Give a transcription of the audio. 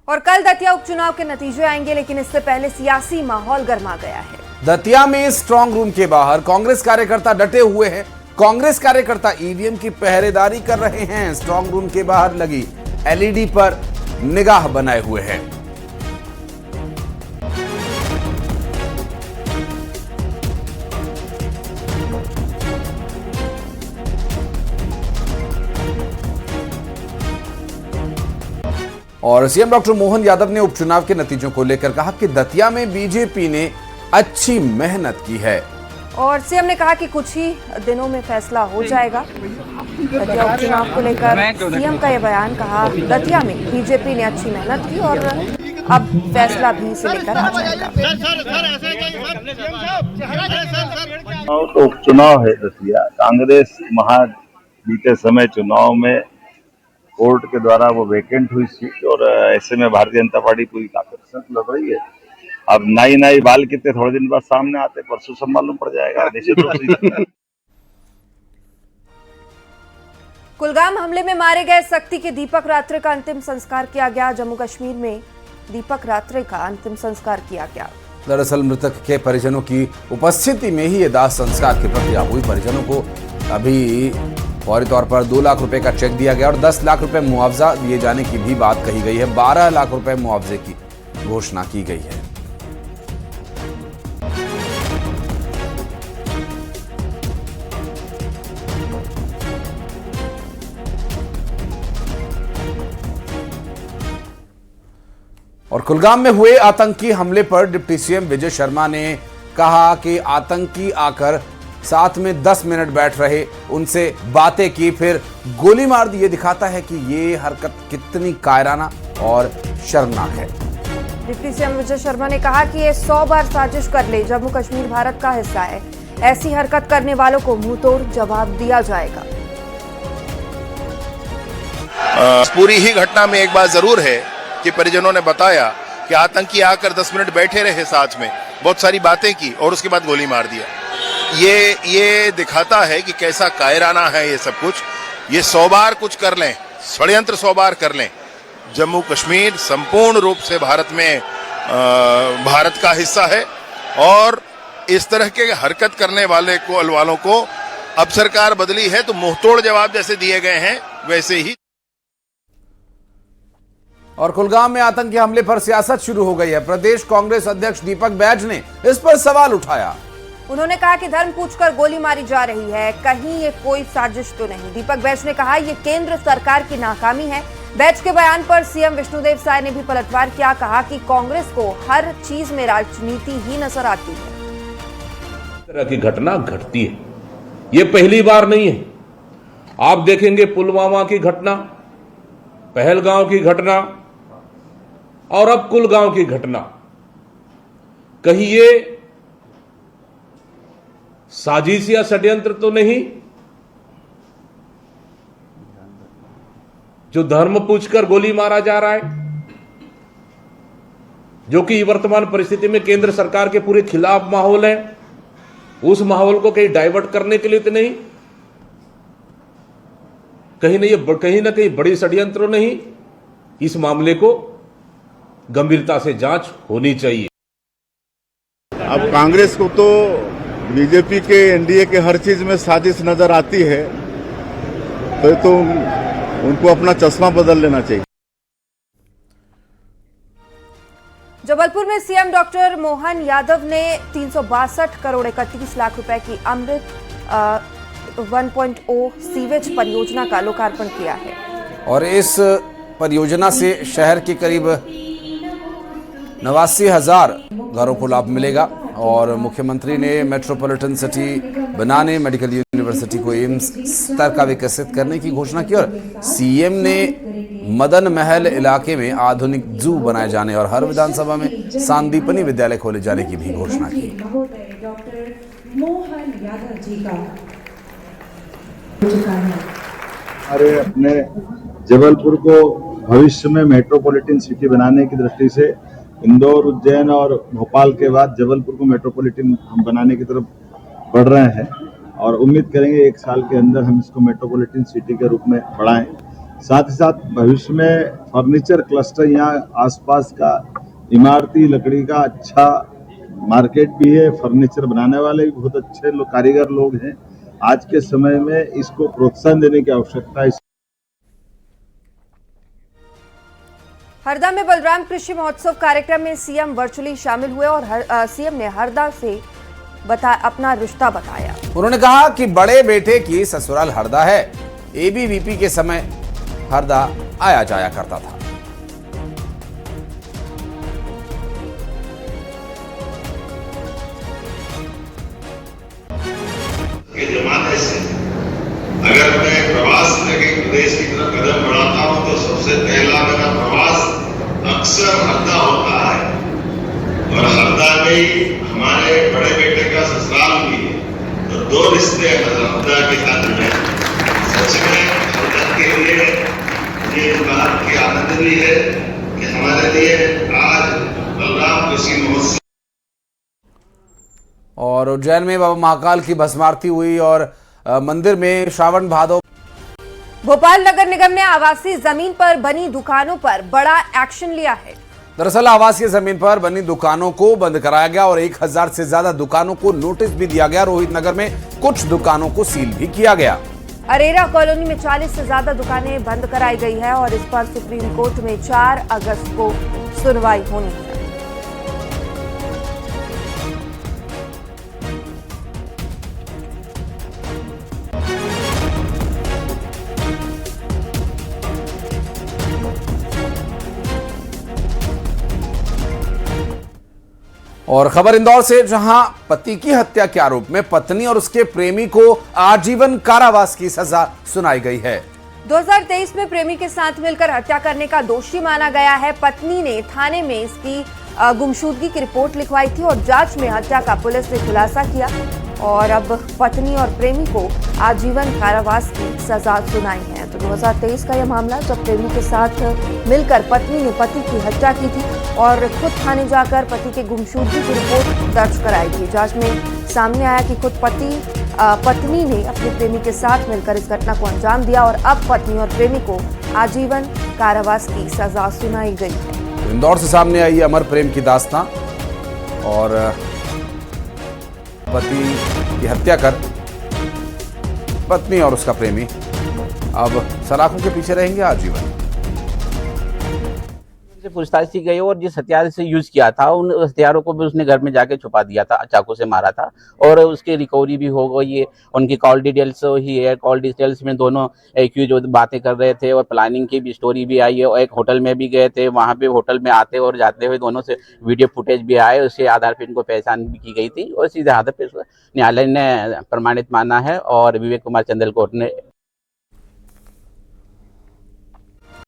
और कल दतिया उपचुनाव के नतीजे आएंगे, लेकिन इससे पहले सियासी माहौल गर्मा गया है। दतिया में स्ट्रांग रूम के बाहर कांग्रेस कार्यकर्ता डटे हुए हैं। कांग्रेस कार्यकर्ता ईवीएम की पहरेदारी कर रहे हैं। स्ट्रांग रूम के बाहर लगी एलईडी पर निगाह बनाए हुए हैं। और सीएम डॉक्टर मोहन यादव ने उपचुनाव के नतीजों को लेकर कहा कि दतिया में बीजेपी ने अच्छी मेहनत की है। और सीएम ने कहा कि कुछ ही दिनों में फैसला हो जाएगा। दतिया उपचुनाव को लेकर सीएम का यह बयान, कहा दतिया में बीजेपी ने अच्छी मेहनत की और अब फैसला भी इसे लेकर आ जाएगा। तो उपचुनाव है दतिया, कांग्रेस बीते समय चुनाव में कोर्ट के द्वारा वो वेकेंट हुई सीट और ऐसे में भारतीय जनता पार्टी पूरी ताकत से लड़ रही है। अब नाई बाल कितने थोड़े दिन बाद सामने आते, परसों सब मालूम पड़ जाएगा निश्चित रूप से। कुलगाम हमले में मारे गए शक्ति के दीपक रात्रे का अंतिम संस्कार किया गया। जम्मू कश्मीर में दीपक रात्रे का अंतिम संस्कार किया गया। दरअसल मृतक के परिजनों की उपस्थिति में ही यह दाह संस्कार की प्रक्रिया हुई। परिजनों को अभी फौरी तौर पर 2 लाख रुपए का चेक दिया गया और 10 लाख रुपए मुआवजा दिए जाने की भी बात कही गई है। 12 लाख रुपए मुआवजे की घोषणा की गई है। और कुलगाम में हुए आतंकी हमले पर डिप्टी सीएम विजय शर्मा ने कहा कि आतंकी आकर साथ में 10 मिनट बैठ रहे, उनसे बातें की, फिर गोली मार दी। ये दिखाता है कि ये हरकत कितनी कायराना और शर्मनाक है। डिप्टी सीएम विजय शर्मा ने कहा कि ये 100 बार साजिश कर ले, जम्मू कश्मीर भारत का हिस्सा है। ऐसी हरकत करने वालों को मुंहतोड़ जवाब दिया जाएगा। पूरी ही घटना में एक बात जरूर है कि परिजनों ने बताया कि आतंकी आकर 10 मिनट बैठे रहे, साथ में बहुत सारी बातें की और उसके बाद गोली मार दिया। ये दिखाता है कि कैसा कायराना है ये सब कुछ। ये 100 बार कुछ कर लें, षड्यंत्र 100 बार कर लें, जम्मू कश्मीर संपूर्ण रूप से भारत का हिस्सा है और इस तरह के हरकत करने वालों को अब सरकार बदली है तो मुंहतोड़ जवाब जैसे दिए गए हैं वैसे ही। और कुलगाम में आतंकी हमले पर सियासत शुरू हो गई है। प्रदेश कांग्रेस अध्यक्ष दीपक बैज ने इस पर सवाल उठाया। उन्होंने कहा कि धर्म पूछकर गोली मारी जा रही है, कहीं ये कोई साजिश तो नहीं। दीपक बैज ने कहा ये केंद्र सरकार की नाकामी है। बैज के बयान पर सीएम विष्णुदेव साय ने भी पलटवार किया, कहा कि कांग्रेस को हर चीज में राजनीति ही नजर आती है। इस तरह की घटना घटती है, ये पहली बार नहीं है। आप देखेंगे पुलवामा की घटना, पहलगांव की घटना और अब कुलगांव की घटना, कहीं ये साजिश या षड्यंत्र तो नहीं? जो धर्म पूछकर गोली मारा जा रहा है, जो कि वर्तमान परिस्थिति में केंद्र सरकार के पूरे खिलाफ माहौल है, उस माहौल को कहीं डाइवर्ट करने के लिए तो नहीं? कहीं ना कहीं बड़ी षड्यंत्र नहीं? इस मामले को गंभीरता से जांच होनी चाहिए। अब कांग्रेस को तो बीजेपी के एनडीए के हर चीज में साजिश नजर आती है, तो उनको अपना चश्मा बदल लेना चाहिए। जबलपुर में सीएम डॉक्टर मोहन यादव ने 362 करोड़ 31 लाख रुपए की अमृत 1.0 सीवेज परियोजना का लोकार्पण किया है। और इस परियोजना से शहर के करीब 89,000 घरों को लाभ मिलेगा। और मुख्यमंत्री ने मेट्रोपॉलिटन सिटी बनाने, मेडिकल यूनिवर्सिटी को एम्स स्तर का विकसित करने की घोषणा की। और सीएम ने मदन महल इलाके में आधुनिक जू बनाए जाने और हर विधानसभा में सांदीपनी विद्यालय खोले जाने की भी घोषणा की। डॉक्टर मोहन यादव जी का अरे अपने जबलपुर को भविष्य में मेट्रोपॉलिटन सिटी बनाने की दृष्टि से इंदौर, उज्जैन और भोपाल के बाद जबलपुर को मेट्रोपॉलिटन हम बनाने की तरफ बढ़ रहे हैं और उम्मीद करेंगे 1 साल के अंदर हम इसको मेट्रोपॉलिटन सिटी के रूप में बढ़ाएं। साथ ही साथ भविष्य में फर्नीचर क्लस्टर यहाँ आसपास का इमारती लकड़ी का अच्छा मार्केट भी है। फर्नीचर बनाने वाले भी बहुत अच्छे कारीगर लोग हैं। आज के समय में इसको प्रोत्साहन देने की आवश्यकता है। हरदा में बलराम कृषि महोत्सव कार्यक्रम में सीएम वर्चुअली शामिल हुए और सीएम ने हरदा से अपना रिश्ता बताया। उन्होंने कहा कि बड़े बेटे की ससुराल हरदा है। एबीवीपी के समय हरदा आया जाया करता था। के जमाने से अगर मैं प्रवास में कहीं प्रदेश की तरफ कदम बढ़ाता हूं तो सबसे पहला मेरा प्रवास अक्सर हरदा होता है और हरदा में हमारे बड़े बेटे का ससुराल भी है, तो दो रिश्ते हरदा के साथ जुड़े। सच में हरदा के लिए ये बात की आनंद भी है कि हमारे लिए आज बलराम कृषि महोत्सव और उज्जैन में बाबा महाकाल की भस्म आरती हुई और मंदिर में श्रावण भादौ। भोपाल नगर निगम ने आवासीय जमीन पर बनी दुकानों पर बड़ा एक्शन लिया है। दरअसल आवासीय जमीन पर बनी दुकानों को बंद कराया गया और 1000 से ज्यादा दुकानों को नोटिस भी दिया गया। रोहित नगर में कुछ दुकानों को सील भी किया गया। अरेरा कॉलोनी में 40 से ज्यादा दुकानें बंद कराई गई है और इस पर सुप्रीम कोर्ट में 4 अगस्त को सुनवाई होनी है। और खबर इंदौर से, जहां पति की हत्या के आरोप में पत्नी और उसके प्रेमी को आजीवन कारावास की सजा सुनाई गई है। 2023 में प्रेमी के साथ मिलकर हत्या करने का दोषी माना गया है। पत्नी ने थाने में इसकी गुमशुदगी की रिपोर्ट लिखवाई थी और जांच में हत्या का पुलिस ने खुलासा किया और अब पत्नी और प्रेमी को आजीवन कारावास की सजा सुनाई है। तो 2023 का यह मामला, जब प्रेमी के साथ मिलकर पत्नी ने पति की हत्या की थी और खुद थाने जाकर पति के गुमशुदगी की रिपोर्ट दर्ज कराई थी। जांच में सामने आया कि खुद पत्नी ने अपने प्रेमी के साथ मिलकर इस घटना को अंजाम दिया और अब पत्नी और प्रेमी को आजीवन कारावास की सजा सुनाई गई है। इंदौर से सामने आई अमर प्रेम की दास्तां और पति की हत्या कर पत्नी और उसका प्रेमी अब सलाखों के पीछे रहेंगे आजीवन। पूछताछ की गई और जिस हथियार से यूज किया था उन हथियारों को भी उसने घर में जाके छुपा दिया था, चाकू से मारा था और उसकी रिकवरी भी हो गई है। उनकी कॉल डिटेल्स ही है, कॉल डिटेल्स में दोनों एक्यूज बातें कर रहे थे और प्लानिंग की भी स्टोरी भी आई है और एक होटल में भी गए थे। वहाँ पे होटल में आते और जाते हुए दोनों से वीडियो फुटेज भी आए, उसके आधार पर इनको पहचान भी की गई थी और सीधे आधार पर न्यायालय ने प्रमाणित माना है और विवेक कुमार चंदेल कोर्ट ने